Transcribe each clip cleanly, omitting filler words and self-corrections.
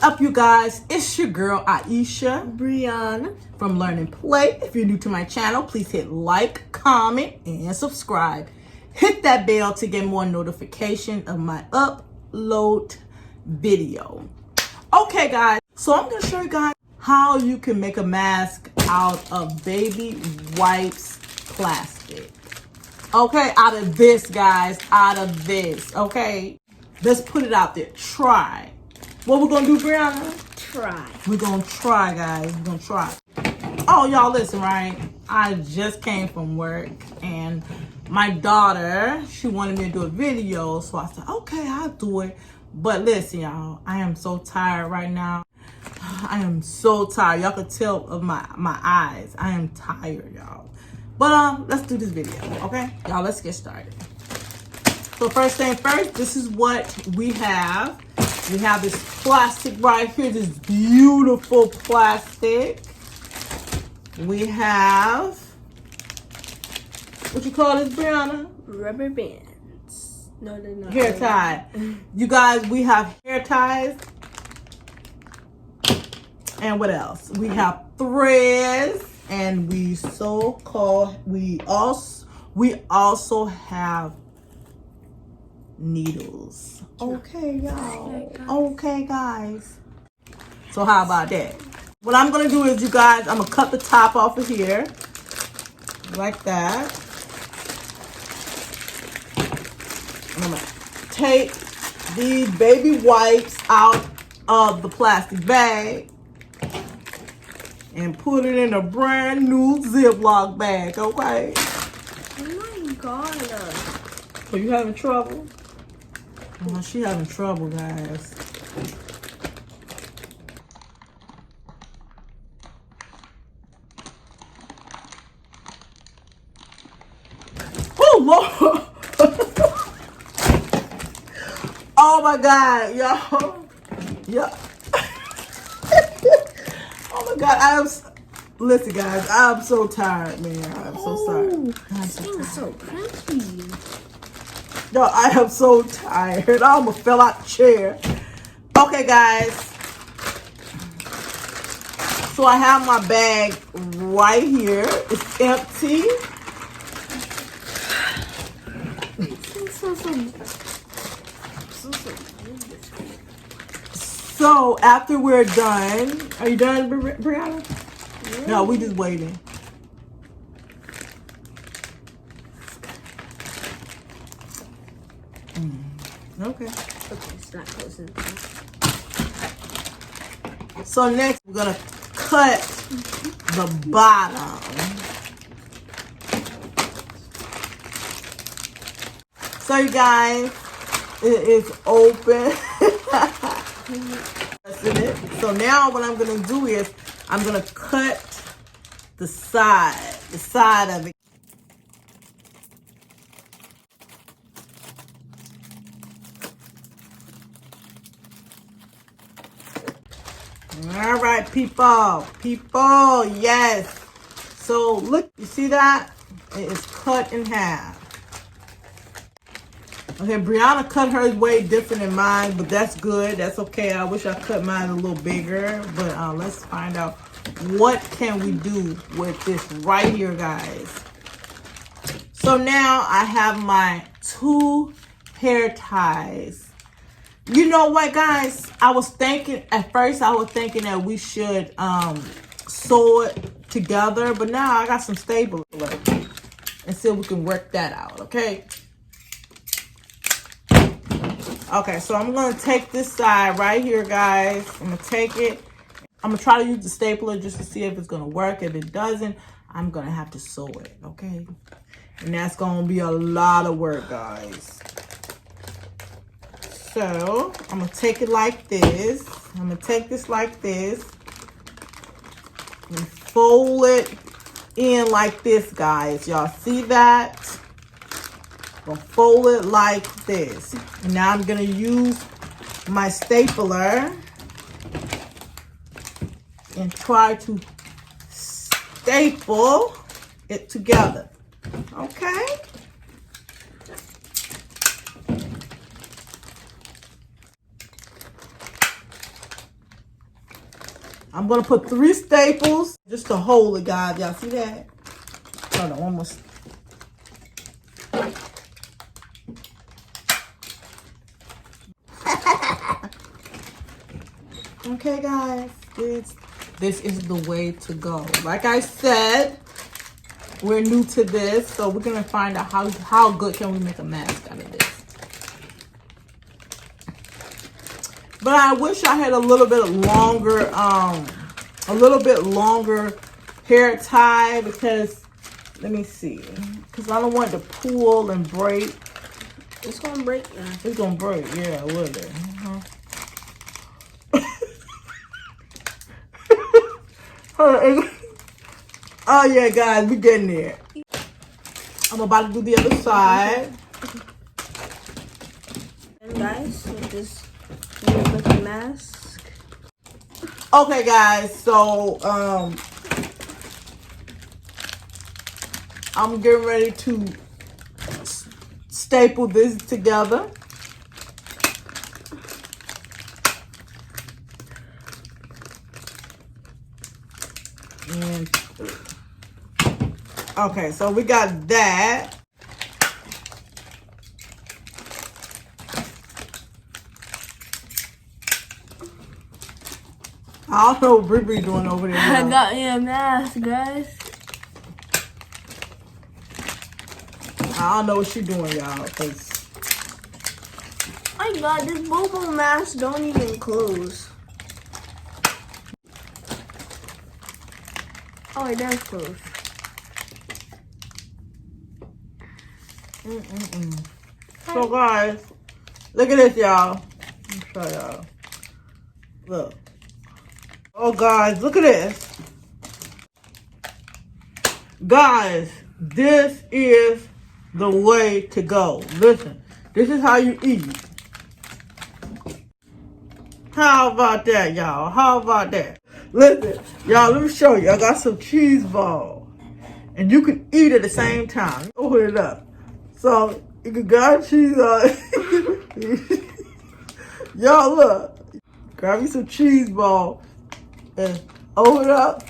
up, you guys? It's your girl Aisha Brianna from Learn and Play. If you're new to my channel, please hit like, comment, and subscribe. Hit that bell to get more notification of my upload video. Okay, guys, so I'm gonna show you guys how you can make a mask out of baby wipes plastic. Okay, out of this, guys, out of this. Okay, let's put it out there. Try. What we're gonna do, Brianna? try. We're gonna try, guys. We're gonna try. Oh, y'all, listen, right? I just came from work and my daughter, she wanted me to do a video, so I said, okay, I'll do it. But listen, y'all, I am so tired right now. I am so tired. Y'all can tell of my eyes. I am tired, y'all. But let's do this video, okay? Y'all, let's get started. So first thing first, this is what we have. We have this plastic right here, this beautiful plastic. We have, what you call this, Brianna? Rubber bands. No, they're not. Hair tie. You guys, we have hair ties. And what else? We have threads, and we also have needles. Okay, y'all. Okay, guys. So how about that? What I'm gonna do is, you guys, I'm gonna cut the top off of here like that. I'm gonna take these baby wipes out of the plastic bag and put it in a brand new Ziploc bag, okay? Oh my god. Are you having trouble? Oh, she having trouble, guys. Oh, Lord. Oh, my God, y'all. Yeah. Oh, my God. Listen, guys, I'm so tired, man. I'm so sorry. I'm so tired. So crunchy. No, I am so tired. I almost fell out the chair. Okay, guys. So I have my bag right here. It's empty. So after we're done, are you done, Brianna? Yeah. No, we just waiting. Okay. Okay, it's not closing. So next we're gonna cut the bottom. So you guys, it is open. That's it. So now what I'm gonna do is I'm gonna cut the side of it. All right, people, yes. So look, you see that? It is cut in half. Okay, Brianna cut hers way different than mine, but that's good. That's okay. I wish I cut mine a little bigger, but let's find out what can we do with this right here, guys. So now I have my 2 hair ties. You know what, guys? At first I was thinking that we should sew it together, but now I got some stapler and see if we can work that out, okay? Okay, so I'm gonna take this side right here, guys. I'm gonna take it. I'm gonna try to use the stapler just to see if it's gonna work. If it doesn't, I'm gonna have to sew it, okay? And that's gonna be a lot of work, guys. So I'm gonna take it like this. I'm gonna take this like this and fold it in like this, guys. Y'all see that? I'm gonna fold it like this. And now I'm gonna use my stapler and try to staple it together. Okay? I'm gonna put 3 staples just to hold it, guys. Y'all see that? Hold on, almost. Okay, guys, this is the way to go. Like I said, we're new to this, so we're gonna find out how good can we make a mask out of this. But I wish I had a little bit longer hair tie, because let me see, because I don't want it to pull and break. It's gonna break now. It's gonna break, yeah, will it? Oh yeah, guys, we getting there. I'm about to do the other side. And guys, with this looking mask. Okay, guys, so I'm getting ready to staple this together. And okay, so we got that. I don't know what Brittany doing over there. I got me a mask, guys. I don't know what she doing, y'all. Cause My God, this Bobo mask don't even close. Oh, it does close. So guys, look at this, y'all. Let me show y'all. Look. Oh guys, look at this. Guys, this is the way to go. Listen, this is how you eat. How about that, y'all? How about that? Listen, y'all, let me show you. I got some cheese balls. And you can eat at the same time. Open it up. So, you can grab cheese on. Y'all, look. Grab me some cheese balls. And open it up.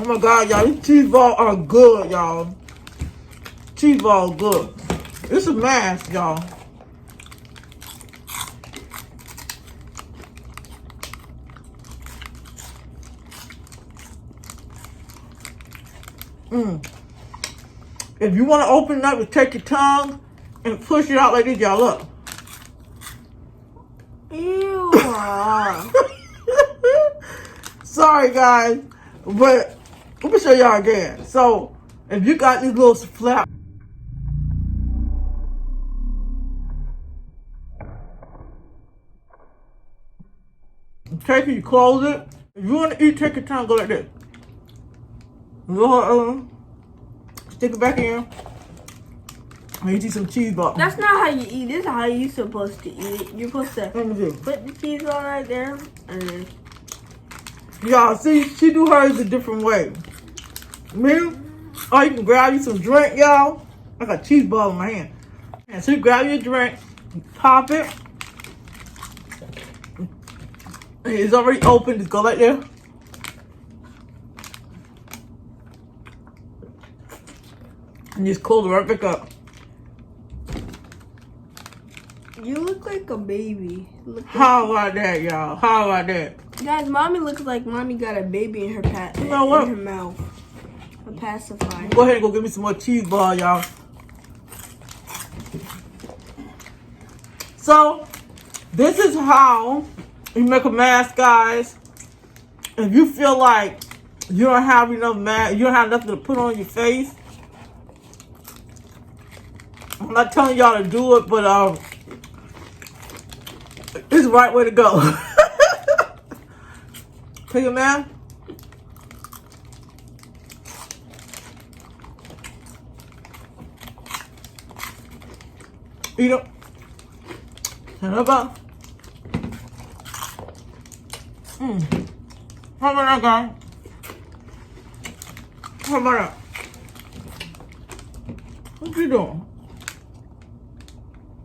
Oh my God, y'all, these cheese balls are good, y'all. Cheese balls good. It's a mask, y'all. If you want to open it up, you take your tongue and push it out like this, y'all. Look. Ew. Sorry, guys, but let me show y'all again. So, if you got these little flaps, take it, you close it. If you want to eat, take your tongue, go like this. Stick it back in. And you eat some cheese balls. That's not how you eat. This is how you're supposed to eat it. You're supposed to Let me see. put the cheese on right there. And then Y'all see, she do hers a different way. Me, oh, you can grab you some drink, y'all. I got cheese ball in my hand. And so you grab your drink, pop it. It's already open, just go like there. And just close it right back up. you look like a baby. How about that, y'all? How about that? Guys, mommy looks like mommy got a baby in her You know what? in her mouth. A pacifier. Go ahead and go get me some more cheese ball, y'all. So, this is how you make a mask, guys. If you feel like you don't have enough mask, you don't have nothing to put on your face, I'm not telling y'all to do it, but it's the right way to go. Take a mask. Eat it. Turn it up. How about that, guy? How about that? What you doing?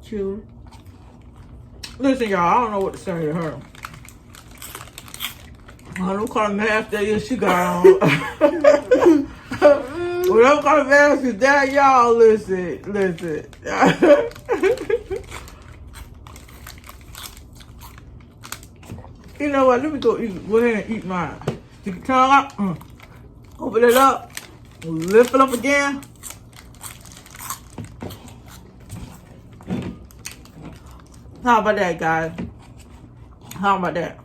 Chew. Listen, y'all, I don't know what to say to her. I don't know what kind of mask that is she got on. Whatever kind of mask is that, y'all, listen. You know what? Let me go ahead and eat mine. Stick your tongue out. Open it up. Lift it up again. How about that, guys? How about that?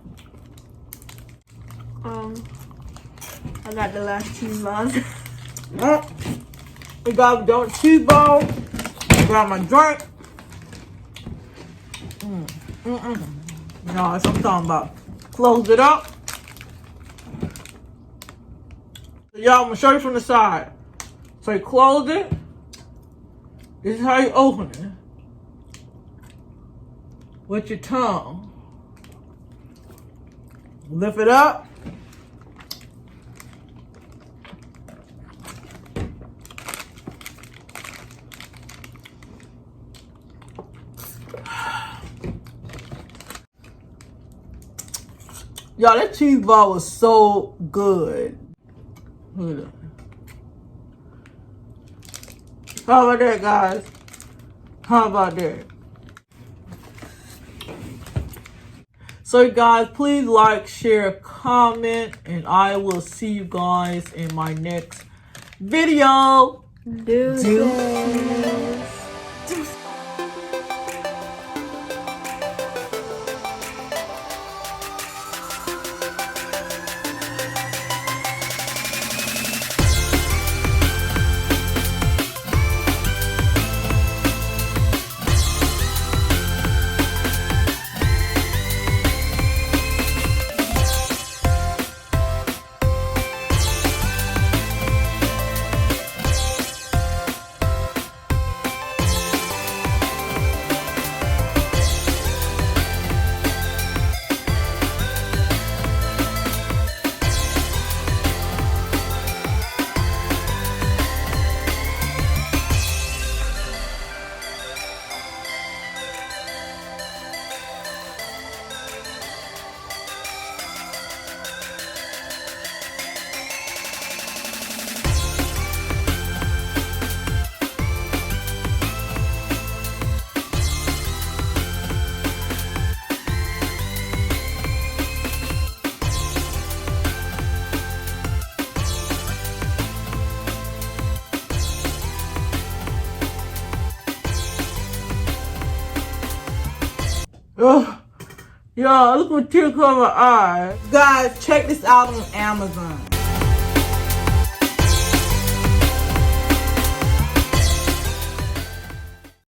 I got the last cheese balls. We got the cheese ball. I got my drink. No, that's what I'm talking about. Close it up. So y'all, I'm gonna show you from the side. So you close it. This is how you open it. With your tongue. Lift it up. Y'all, that cheese ball was so good. Look at that. How about that, guys? How about that? So, guys, please like, share, comment, and I will see you guys in my next video. Deuces. Y'all, look what tear cover my eyes. Guys, check this out on Amazon.